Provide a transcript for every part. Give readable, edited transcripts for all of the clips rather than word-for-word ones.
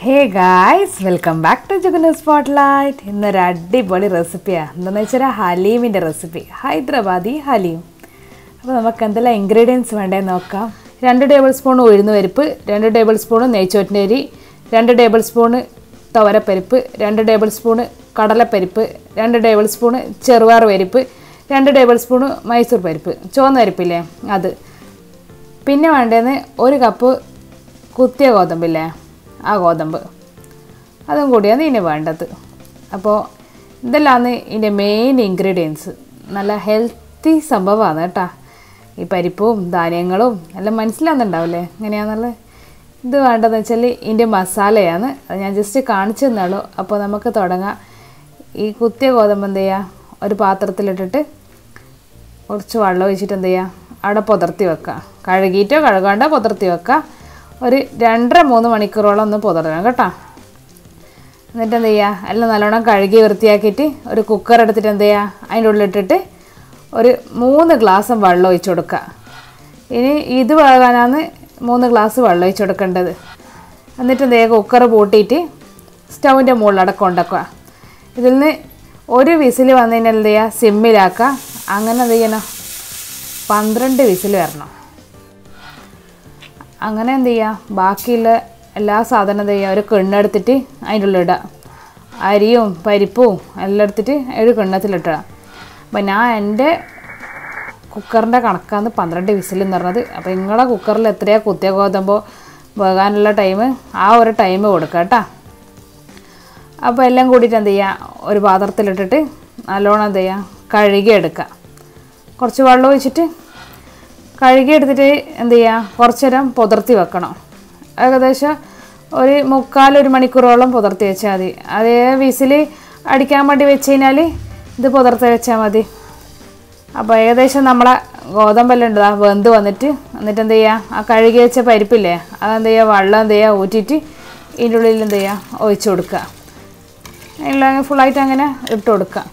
Hey guys, welcome back to Jugu Spotlight. ഇന്നൊരു അടിപൊളി റെസിപ്പിയാണ്. എന്താണെന്ന് വെച്ചാൽ ഹലീമിൻ്റെ റെസിപ്പി, ഹൈദരാബാദി ഹലീം. അപ്പോൾ നമുക്ക് എന്തെല്ലാം ഇൻഗ്രീഡിയൻസ് വേണ്ടതെന്ന് നോക്കാം. 2 ടേബിൾ സ്പൂൺ ഉഴുന്ന് പരിപ്പ്, 2 ടേബിൾ സ്പൂൺ നെയ്ച്ചോറ്റിൻ്റെ അരി, 2 ടേബിൾ സ്പൂൺ തുവരപ്പരിപ്പ്, 2 ടേബിൾ സ്പൂൺ കടലപ്പരിപ്പ്, 2 ടേബിൾ സ്പൂൺ ചെറുപയർ പരിപ്പ്, 2 ടേബിൾ സ്പൂൺ മൈസൂർ പരിപ്പ്, ചുവന്ന പരിപ്പില്ലേ അത്. പിന്നെ വേണ്ടതെന്ന് 1 കപ്പ് കുത്തിയ ഗോതമ്പില്ലേ, ആ ഗോതമ്പ്, അതും കൂടിയാണ് ഇതിന് വേണ്ടത്. അപ്പോൾ ഇതെല്ലാമാണ് ഇതിൻ്റെ മെയിൻ ഇൻഗ്രീഡിയൻസ്. നല്ല ഹെൽത്തി സംഭവമാണ് കേട്ടോ. ഈ പരിപ്പും ധാന്യങ്ങളും എല്ലാം മനസ്സിലാകുന്നുണ്ടാവില്ലേ എങ്ങനെയാണെന്നുള്ളത്. ഇത് വേണ്ടതെന്ന് വെച്ചാൽ ഇതിൻ്റെ മസാലയാണ്, അത് ഞാൻ ജസ്റ്റ് കാണിച്ചു തന്നുള്ളൂ. അപ്പോൾ നമുക്ക് തുടങ്ങാം. ഈ കുത്തിയ ഗോതമ്പ് എന്ത് ചെയ്യുക, ഒരു പാത്രത്തിലിട്ടിട്ട് കുറച്ച് വെള്ളം ഒഴിച്ചിട്ട് എന്ത് ചെയ്യുക, അവിടെ പുതർത്തി വെക്കുക. കഴുകിയിട്ടോ കഴുകാണ്ടോ പുതർത്തി വെക്കുക. ഒരു 2.5-3 മണിക്കൂറോളം ഒന്ന് പുതറണം കേട്ടോ. എന്നിട്ട് എന്ത് ചെയ്യുക, എല്ലാം നല്ലോണം കഴുകി വൃത്തിയാക്കിയിട്ട് ഒരു കുക്കർ എടുത്തിട്ട് എന്ത് ചെയ്യുക, അതിൻ്റെ ഉള്ളിലിട്ടിട്ട് ഒരു 3 ഗ്ലാസ് വെള്ളം ഒഴിച്ച് കൊടുക്കുക. ഇനി ഇത് വേകാനാണ് 3 ഗ്ലാസ് വെള്ളം ഒഴിച്ച് കൊടുക്കേണ്ടത്. എന്നിട്ട് എന്ത് ചെയ്യുക, കുക്കർ പൂട്ടിയിട്ട് സ്റ്റൗവിൻ്റെ മുകളിലടക്കം ഉണ്ടാക്കുക. ഇതിൽ നിന്ന് ഒരു വിസിൽ വന്നു കഴിഞ്ഞാൽ എന്ത് ചെയ്യുക, സിമ്മിലാക്കുക. അങ്ങനെ എന്ത് ചെയ്യണം, 12 വിസിൽ വരണം. അങ്ങനെ എന്ത് ചെയ്യുക, ബാക്കിയുള്ള എല്ലാ സാധനം എന്ത് ചെയ്യുക, ഒരു കിണ്ണെടുത്തിട്ട് അതിൻ്റെ ഉള്ളിടുക. അരിയും പരിപ്പും എല്ലാം എടുത്തിട്ട് ഒരു കിണ്ണത്തിലിട്ടുക. അപ്പോൾ ഞാൻ എൻ്റെ കുക്കറിൻ്റെ കണക്കാണ് 12 വിസിൽ എന്ന് പറഞ്ഞത്. അപ്പോൾ നിങ്ങളുടെ കുക്കറിൽ എത്രയാണ് കുത്തിയ ഗോതമ്പോ വേകാനുള്ള ടൈം, ആ ഒരു ടൈം കൊടുക്കുക കേട്ടോ. അപ്പോൾ എല്ലാം കൂടിയിട്ട് എന്ത് ചെയ്യുക, ഒരു പാത്രത്തിലിട്ടിട്ട് നല്ലോണം എന്ത് ചെയ്യുക, കഴുകിയെടുക്കുക. കുറച്ച് വെള്ളം ഒഴിച്ചിട്ട് കഴുകിയെടുത്തിട്ട് എന്ത് ചെയ്യുക, കുറച്ച് നേരം പുതർത്തി വെക്കണം. ഏകദേശം ഒരു 1/4 മണിക്കൂറോളം പുതർത്തി വെച്ചാൽ മതി. അതേ വിസിൽ അടിക്കാൻ വേണ്ടി വെച്ച് കഴിഞ്ഞാൽ ഇത് പുതർത്തി വെച്ചാൽ മതി. അപ്പോൾ ഏകദേശം നമ്മളെ ഗോതമ്പെല്ലാം ഉണ്ട് വെന്ത് വന്നിട്ട്, എന്നിട്ട് എന്ത് ചെയ്യുക, ആ കഴുകി വെച്ച പരിപ്പില്ലേ അതെന്ത് ചെയ്യുക, വെള്ളം എന്ത് ചെയ്യുക ഊറ്റിയിട്ട് ഇതിൻ്റെ ഉള്ളിൽ എന്ത് ചെയ്യുക, ഒഴിച്ച് കൊടുക്കുക. അതിനുള്ള ഫുള്ളായിട്ട് അങ്ങനെ ഇട്ട് കൊടുക്കുക.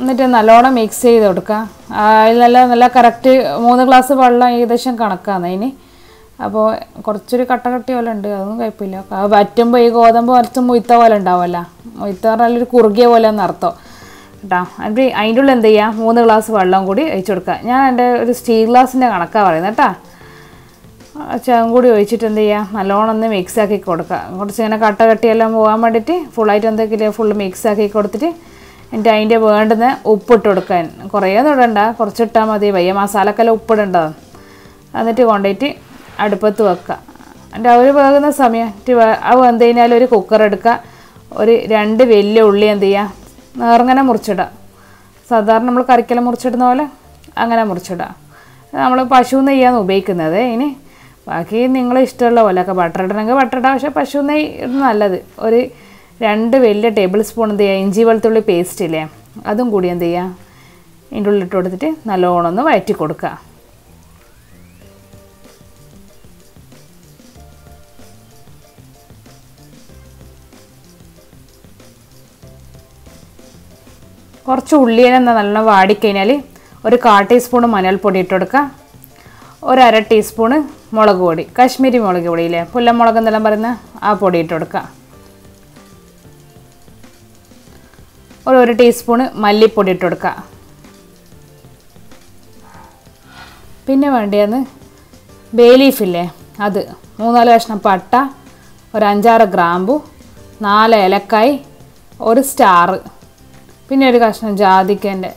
എന്നിട്ട് നല്ലോണം മിക്സ് ചെയ്ത് കൊടുക്കുക. അതിൽ നല്ല കറക്റ്റ് 3 ഗ്ലാസ് വെള്ളം ഏകദേശം കണക്കാണ് അതിന്. അപ്പോൾ കുറച്ചൊരു കട്ടി പോലെ ഉണ്ട്, അതൊന്നും കുഴപ്പമില്ല. അത് വറ്റുമ്പോൾ ഈ ഗോതമ്പ് വരച്ച് മുയ്ത്ത പോലെ ഉണ്ടാവുമല്ലോ, മുയ്ത്ത പറഞ്ഞാലൊരു കുറുകിയ പോലെ എന്ന് അർത്ഥം കേട്ടോ. എന്നിട്ട് അതിൻ്റെ ഉള്ളിൽ എന്ത് ചെയ്യുക, 3 ഗ്ലാസ് വെള്ളം കൂടി ഒഴിച്ച് കൊടുക്കുക. ഞാൻ എൻ്റെ ഒരു സ്റ്റീൽ ഗ്ലാസിൻ്റെ കണക്കാണ് പറയുന്നത് കേട്ടോ. ചുവം കൂടി ഒഴിച്ചിട്ട് എന്ത് ചെയ്യുക, നല്ലോണം ഒന്ന് മിക്സ് ആക്കി കൊടുക്കുക. കുറച്ച് ഇങ്ങനെ കട്ടിയെല്ലാം പോകാൻ വേണ്ടിയിട്ട് ഫുള്ളായിട്ട് എന്തൊക്കെയില്ല ഫുള്ള് മിക്സ് ആക്കി കൊടുത്തിട്ട് എന്നിട്ട് അതിൻ്റെ വേണ്ടുന്ന ഉപ്പിട്ട് കൊടുക്കാൻ. കുറേയൊന്നും ഇടണ്ട, കുറച്ചിട്ടാൽ മതി. വയ്യ മസാലക്കെല്ലാം ഉപ്പിടേണ്ടതാണ്. എന്നിട്ട് കൊണ്ടുപോയിട്ട് അടുപ്പത്ത് വെക്കുക. എന്നിട്ട് അവർ വേകുന്ന സമയം അത് വെന്ത് കഴിഞ്ഞാൽ ഒരു കുക്കർ എടുക്കുക. ഒരു 2 വലിയ ഉള്ളി എന്ത് ചെയ്യുക, നേർങ്ങനെ മുറിച്ചിടുക. സാധാരണ നമ്മൾ കറിക്കെല്ലാം മുറിച്ചിടുന്ന പോലെ അങ്ങനെ മുറിച്ചിടുക. നമ്മൾ പശു നെയ്യാണ് ഉപയോഗിക്കുന്നത്. ഇനി ബാക്കി നിങ്ങൾ ഇഷ്ടമുള്ള പോലെയൊക്കെ ബട്ടർ ഇടണമെങ്കിൽ ബട്ടർ ഇടാം, പക്ഷേ പശു നെയ്യ് ഇടുന്നത് നല്ലത്. ഒരു 2 വലിയ ടേബിൾ സ്പൂൺ എന്ത് ചെയ്യുക, ഇഞ്ചി വെളുത്തുള്ളി പേസ്റ്റ് ഇല്ലേ അതും കൂടി എന്ത് ചെയ്യുക, ഇതിൻ്റെ ഉള്ളിലിട്ട് കൊടുത്തിട്ട് നല്ലോണം ഒന്ന് വഴറ്റി കൊടുക്കുക. കുറച്ച് ഉള്ളിയെ നല്ലോണം വാടിക്കഴിഞ്ഞാൽ ഒരു 1/4 ടീസ്പൂൺ മഞ്ഞൾപ്പൊടി ഇട്ട് കൊടുക്കുക. ഒരു 1/2 ടീസ്പൂണ് മുളക് പൊടി, കാശ്മീരി മുളക് പൊടിയില്ലേ, പുല്ലമുളക് എന്നെല്ലാം പറയുന്ന ആ പൊടി ഇട്ട് കൊടുക്കുക. ഒരു 1 ടീസ്പൂണ് മല്ലിപ്പൊടി ഇട്ട് കൊടുക്കുക. പിന്നെ വേണ്ടിയെന്ന് ബേ ലീഫില്ലേ അത്, 3-4 കഷ്ണം പട്ട, ഒരു 5-6 ഗ്രാമ്പു, 4 ഏലക്കായ്, ഒരു സ്റ്റാർ, പിന്നെ ഒരു കഷ്ണം ജാതിക്കേൻ്റെ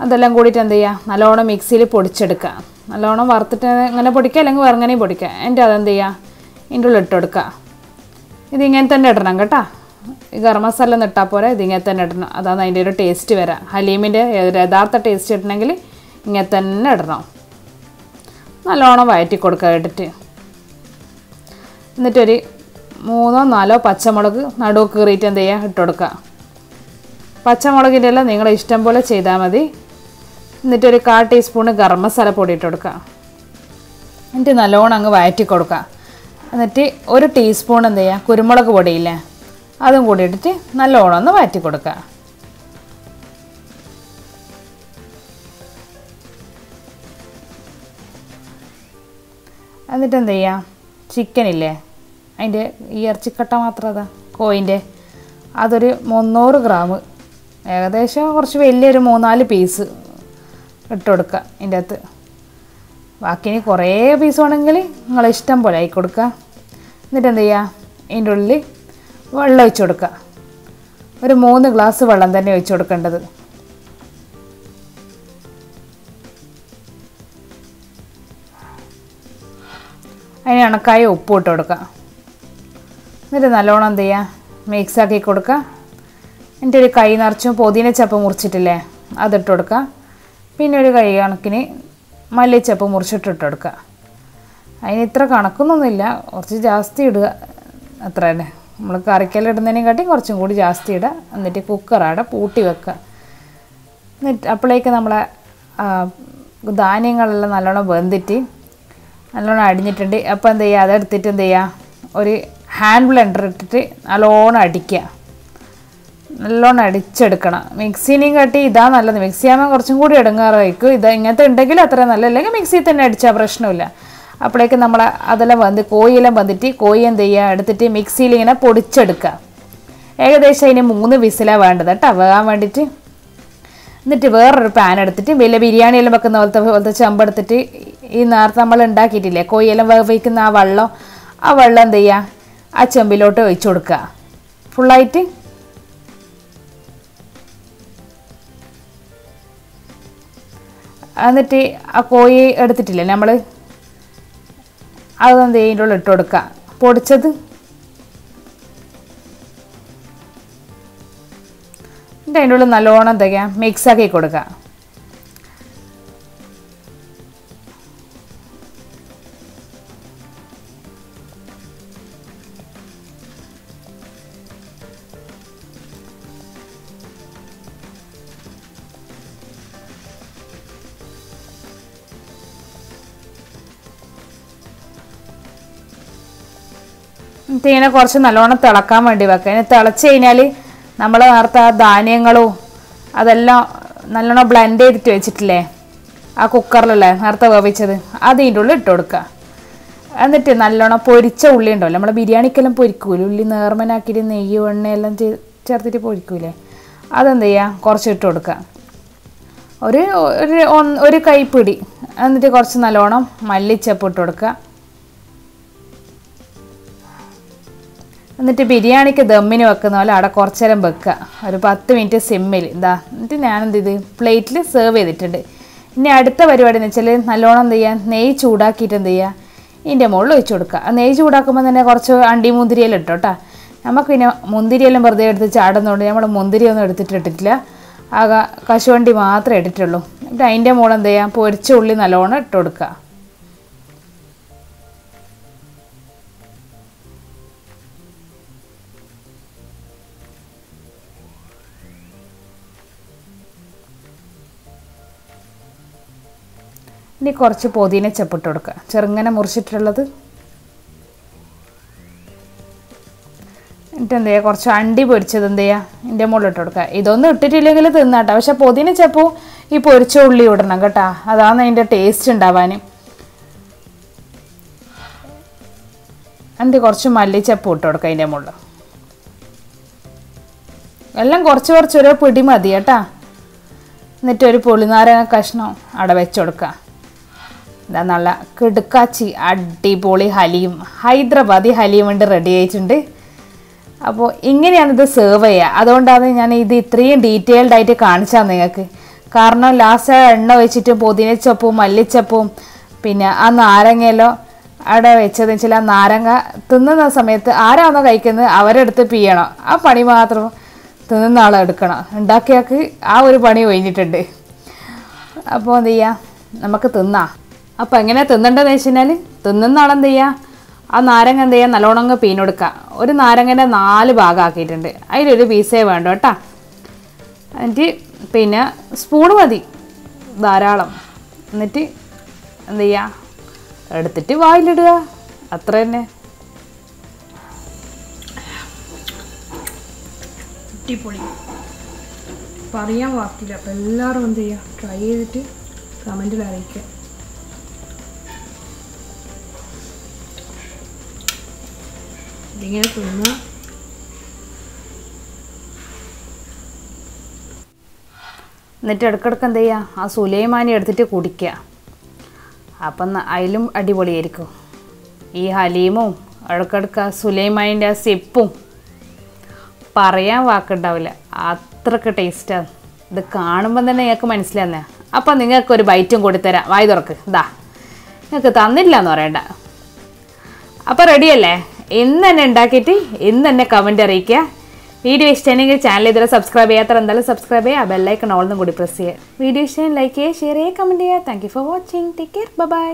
അതെല്ലാം കൂടിയിട്ട് എന്ത് ചെയ്യുക, നല്ലോണം മിക്സിയിൽ പൊടിച്ചെടുക്കുക. നല്ലോണം വറുത്തിട്ട് ഇങ്ങനെ പൊടിക്കുക, അല്ലെങ്കിൽ വെറുങ്ങനെയും പൊടിക്കുക. എന്നിട്ട് അതെന്ത് ചെയ്യുക, ഇതിൻ്റെ ഉള്ളിൽ ഇട്ട് കൊടുക്കുക. ഇതിങ്ങനെ തന്നെ ഇടണം കേട്ടോ. ഈ ഗരം മസാല ഒന്നും ഇട്ടാൽ പോലെ ഇതിങ്ങനെ തന്നെ ഇടണം. അതാണ് അതിൻ്റെ ഒരു ടേസ്റ്റ് വരാം. ഹലീമിൻ്റെ യഥാർത്ഥ ടേസ്റ്റ് ഇടണമെങ്കിൽ ഇങ്ങനെ തന്നെ ഇടണം. നല്ലോണം വഴറ്റി കൊടുക്കുക ഇട്ടിട്ട്. എന്നിട്ടൊരു 3-4 പച്ചമുളക് നടുവ് കീറിയിട്ട് എന്ത് ചെയ്യുക, ഇട്ട് കൊടുക്കുക. പച്ചമുളകിൻ്റെ എല്ലാം നിങ്ങളുടെ ഇഷ്ടം പോലെ ചെയ്താൽ മതി. എന്നിട്ടൊരു 1/4 ടീസ്പൂണ് ഗരം മസാല പൊടി ഇട്ട് കൊടുക്കുക. എന്നിട്ട് നല്ലോണം അങ്ങ് വഴറ്റി കൊടുക്കുക. എന്നിട്ട് 1 ടീസ്പൂൺ എന്ത് ചെയ്യുക, കുരുമുളക് പൊടിയില്ലേ അതും കൂടി ഇട്ടിട്ട് നല്ലോണം ഒന്ന് വഴറ്റി കൊടുക്കുക. എന്നിട്ട് എന്ത് ചെയ്യുക, ചിക്കനില്ലേ അതിൻ്റെ ഈ ഇറച്ചിക്കട്ട മാത്രം അതാ കോയിൻ്റെ അതൊരു 300 ഗ്രാം, ഏകദേശം കുറച്ച് വലിയൊരു 3-4 പീസ് ഇട്ട് കൊടുക്കുക ഇതിൻ്റെ അകത്ത്. ബാക്കി ഇനി കുറേ പീസ് വേണമെങ്കിൽ നിങ്ങൾ ഇഷ്ടം പോലെ ആക്കി കൊടുക്കുക. എന്നിട്ട് എന്ത് ചെയ്യുക, ഇതിൻ്റെ ഉള്ളിൽ വെള്ളം ഒഴിച്ച് കൊടുക്കുക. ഒരു 3 ഗ്ലാസ് വെള്ളം തന്നെ ഒഴിച്ച് കൊടുക്കേണ്ടത്. അതിന് കണക്കായ ഉപ്പ് ഇട്ട് കൊടുക്കുക. എന്നിട്ട് നല്ലോണം എന്ത് ചെയ്യുക, മിക്സാക്കി കൊടുക്കുക. എന്നിട്ട് ഒരു കൈ നിറച്ചും പുതിനച്ചപ്പ് മുറിച്ചിട്ടില്ലേ അതിട്ട് കൊടുക്കുക. പിന്നെ ഒരു കൈ കണക്കിന് മല്ലിച്ചപ്പ് മുറിച്ചിട്ടിട്ട് കൊടുക്കുക. അതിന് ഇത്ര കണക്കൊന്നുമില്ല, കുറച്ച് ജാസ്തി ഇടുക അത്ര തന്നെ. നമ്മൾ കറിക്കലിടുന്നതിനെക്കാട്ടി കുറച്ചും കൂടി ജാസ്തി ഇടുക. എന്നിട്ട് കുക്കറവിടെ പൂട്ടി വെക്കുക. എന്നിട്ട് അപ്പോഴേക്ക് നമ്മളെ ധാന്യങ്ങളെല്ലാം നല്ലോണം വെന്തിട്ട് നല്ലോണം അടിഞ്ഞിട്ടുണ്ട്. അപ്പോൾ എന്ത് ചെയ്യുക, അതെടുത്തിട്ട് എന്ത് ചെയ്യുക, ഒരു ഹാൻഡ് ബ്ലെൻഡർ ഇട്ടിട്ട് നല്ലോണം അടിക്കുക. നല്ലോണം അടിച്ചെടുക്കണം. മിക്സിനെയും കാട്ടി ഇതാ നല്ലത്. മിക്സി ആകുമ്പോൾ കുറച്ചും കൂടി ഇടങ്ങാറായിരിക്കും. ഇത് ഇങ്ങനത്തെ ഉണ്ടെങ്കിൽ അത്ര നല്ല, അല്ലെങ്കിൽ മിക്സിയിൽ തന്നെ അടിച്ചാൽ പ്രശ്നമില്ല. അപ്പോഴേക്ക് നമ്മൾ അതെല്ലാം കോഴിയെല്ലാം വന്നിട്ട് കോഴി എന്ത് ചെയ്യുക, എടുത്തിട്ട് മിക്സിയിൽ ഇങ്ങനെ പൊടിച്ചെടുക്കുക. ഏകദേശം അതിന് 3 വിസിലാണ് വേണ്ടത് കേട്ടോ വേകാൻ വേണ്ടിയിട്ട്. എന്നിട്ട് വേറൊരു പാൻ എടുത്തിട്ട് വലിയ ബിരിയാണിയെല്ലാം വെക്കുന്ന പോലത്തെ ചെമ്പെടുത്തിട്ട് ഈ നേരത്തെ നമ്മൾ ഉണ്ടാക്കിയിട്ടില്ലേ കോഴിയെല്ലാം വേവിക്കുന്ന ആ വെള്ളം എന്ത് ചെയ്യുക, ആ ചെമ്പിലോട്ട് ഒഴിച്ചു കൊടുക്കുക ഫുള്ളായിട്ട്. എന്നിട്ട് ആ കോഴി എടുത്തിട്ടില്ലേ നമ്മൾ, അതെന്ത് ചെയ്യുക, ഇതിൻ്റെ ഉള്ളിൽ ഇട്ട് കൊടുക്കുക പൊടിച്ചത്. എന്നിട്ട് അതിൻ്റെ ഉള്ളിൽ നല്ലോണം എന്താ ചെയ്യുക, മിക്സാക്കി കൊടുക്കുക. എന്നിട്ട് ഇങ്ങനെ കുറച്ച് നല്ലോണം തിളക്കാൻ വേണ്ടി വെക്കുക. ഇനി തിളച്ച് കഴിഞ്ഞാൽ നമ്മൾ നേരത്തെ ആ ധാന്യങ്ങളും അതെല്ലാം നല്ലോണം ബ്ലെൻഡ് ചെയ്തിട്ട് വെച്ചിട്ടില്ലേ ആ കുക്കറിലല്ലേ നേരത്തെ വേവിച്ചത്, അത് ഇതിൻ്റെ ഉള്ളിൽ ഇട്ട് കൊടുക്കുക. എന്നിട്ട് നല്ലോണം പൊരിച്ച ഉള്ളി ഉണ്ടാവില്ല, നമ്മൾ ബിരിയാണിക്കെല്ലാം പൊരിക്കൂലേ, ഉള്ളി നേർമനാക്കിയിട്ട് നെയ്യ് എണ്ണയെല്ലാം ചേർത്തിട്ട് പൊരിക്കൂലേ, അതെന്ത് ചെയ്യുക, കുറച്ച് ഇട്ട് കൊടുക്കുക. ഒരു കൈപ്പിടി. എന്നിട്ട് കുറച്ച് നല്ലോണം മല്ലിച്ചപ്പ് ഇട്ട് കൊടുക്കുക. എന്നിട്ട് ബിരിയാണിക്ക് ദമ്മിന് വെക്കുന്ന പോലെ അവിടെ കുറച്ച് നേരം വെക്കുക, ഒരു 10 മിനിറ്റ് സിമ്മിൽ. എന്നിട്ട് ഞാനെന്ത് ചെയ്ത് പ്ലേറ്റിൽ സെർവ് ചെയ്തിട്ടുണ്ട്. ഇനി അടുത്ത പരിപാടി എന്ന് വെച്ചാൽ നല്ലോണം എന്ത് ചെയ്യുക, നെയ്യ് ചൂടാക്കിയിട്ട് എന്ത് ചെയ്യുക, ഇതിൻ്റെ മുകളിൽ ഒഴിച്ച് കൊടുക്കുക. ആ നെയ്യ് ചൂടാക്കുമ്പോൾ തന്നെ കുറച്ച് അണ്ടി മുന്തിരിയെല്ലാം ഇട്ടോ കേട്ടോ. നമുക്ക് പിന്നെ മുന്തിരിയെല്ലാം വെറുതെ എടുത്ത് ചാടുന്നതുകൊണ്ട് നമ്മൾ മുന്തിരിയൊന്നും ഇട്ടിട്ടില്ല, ആകെ കശുവണ്ടി മാത്രമേ ഇട്ടിട്ടുള്ളൂ. എന്നിട്ട് അതിൻ്റെ മുകളിൽ എന്ത് ചെയ്യുക, പൊരിച്ച ഉള്ളി നല്ലോണം ഇട്ട് കൊടുക്കുക. ഇനി കുറച്ച് പുതിന ചപ്പിട്ട് കൊടുക്കുക, ചെറുങ്ങനെ മുറിച്ചിട്ടുള്ളത്. എന്നിട്ട് എന്ത് ചെയ്യുക, കുറച്ച് അണ്ടി പൊരിച്ചത് എന്ത് ചെയ്യുക, ഇതിൻ്റെ മുകളിൽ ഇട്ട് കൊടുക്കുക. ഇതൊന്നും ഇട്ടിട്ടില്ലെങ്കിൽ തിന്നാട്ടോ, പക്ഷെ പുതിന ചപ്പും ഈ പൊരിച്ച ഉള്ളി ഇടണം കേട്ടോ, അതാണ് അതിൻ്റെ ടേസ്റ്റ് ഉണ്ടാവാൻ. എന്നിട്ട് കുറച്ച് മല്ലിച്ചപ്പ് ഇട്ട് കൊടുക്കുക അതിൻ്റെ മുകളിൽ. എല്ലാം കുറച്ച് ഒരു പിടി മതി കേട്ടോ. എന്നിട്ട് ഒരു പുളിനാരങ്ങ കഷ്ണം അവിടെ വെച്ച് കൊടുക്കുക. ഇതാ നല്ല കിടുക്കാച്ചി അടിപൊളി ഹലീം, ഹൈദരാബാദി ഹലീം ഉണ്ട്, റെഡി ആയിട്ടുണ്ട്. അപ്പോൾ ഇങ്ങനെയാണിത് സെർവ് ചെയ്യുക. അതുകൊണ്ടാണ് ഞാൻ ഇത് ഇത്രയും ഡീറ്റെയിൽഡ് ആയിട്ട് കാണിച്ചാൽ നിങ്ങൾക്ക്. കാരണം ലാസ്റ്റ് എണ്ണ വെച്ചിട്ട് പുതിനച്ചപ്പും മല്ലിച്ചപ്പും പിന്നെ ആ നാരങ്ങയെല്ലാം അവിടെ വെച്ചതെന്ന് വെച്ചാൽ ആ നാരങ്ങ തിന്നുന്ന സമയത്ത് ആരാണോ കഴിക്കുന്നത് അവരെടുത്ത് പിയ്യണം. ആ പണി മാത്രം തിന്നുന്ന ആളെ എടുക്കണം. ഉണ്ടാക്കിയാൾക്ക് ആ ഒരു പണി ഒഴിഞ്ഞിട്ടുണ്ട്. അപ്പോൾ എന്ത് ചെയ്യുക, നമുക്ക് തിന്നാം. അപ്പോൾ എങ്ങനെയാണ് തിന്നേണ്ടതെന്ന് വെച്ച് കഴിഞ്ഞാൽ തിന്നുന്ന ആളെന്ത് ചെയ്യുക, ആ നാരങ്ങ എന്ത് ചെയ്യുക, നല്ലോണം പീഞ്ഞെടുക്കുക. ഒരു നാരങ്ങൻ്റെ 4 ഭാഗമാക്കിയിട്ടുണ്ട്, അതിലൊരു പീസേ വേണ്ട കേട്ടോ. എന്നിട്ട് പിന്നെ സ്പൂണ് മതി ധാരാളം. എന്നിട്ട് എന്ത് ചെയ്യുക, എടുത്തിട്ട് വായിലിടുക, അത്ര തന്നെ. അടിപൊളി, പറയാൻ വാക്കില്ല. അപ്പം എല്ലാവരും എന്ത് ചെയ്യുക, ട്രൈ ചെയ്തിട്ട് കമൻറ്റിൽ അറിയിക്കുക. ഇതിങ്ങനെ തിന്നുക. എന്നിട്ട് ഇടയ്ക്കിടയ്ക്ക് എന്ത് ചെയ്യുക, ആ സുലൈമാനി എടുത്തിട്ട് കുടിക്കുക. അപ്പം അതിലും അടിപൊളിയായിരിക്കും. ഈ ഹലീമും ഇടയ്ക്കിടയ്ക്ക് ആ സുലൈമാനിൻ്റെ ആ സിപ്പും പറയാൻ വാക്കുണ്ടാവില്ല, അത്രയ്ക്ക് ടേസ്റ്റാണ്. ഇത് കാണുമ്പം തന്നെ നിങ്ങൾക്ക് മനസ്സിലാകുന്നേ. അപ്പം നിങ്ങൾക്കൊരു ബൈറ്റും കൊടുത്തരാം, വായി തുറക്ക്, ഇതാ നിങ്ങൾക്ക് തന്നില്ല എന്ന് പറയണ്ട. അപ്പോൾ റെഡിയല്ലേ? ഇന്ന് തന്നെ ഉണ്ടാക്കിയിട്ട് ഇന്ന് തന്നെ കമൻറ്റ് അറിയിക്കുക. വീഡിയോ ഇഷ്ടമാണെങ്കിൽ ചാനൽ ഇതുവരെ സബ്സ്ക്രൈബ് ചെയ്യാത്ത എന്തായാലും സബ്സ്ക്രൈബ് ചെയ്യുക. ബെല്ലൈക്കൺ ഓൾന്നും കൂടി പ്രസ് ചെയ്യുക. വീഡിയോ ഇഷ്ടം ലൈക്ക് ചെയ്യുക, ഷെയർ ചെയ്യുക, കമൻറ്റ് ചെയ്യുക. Thank you for watching. Take care. By.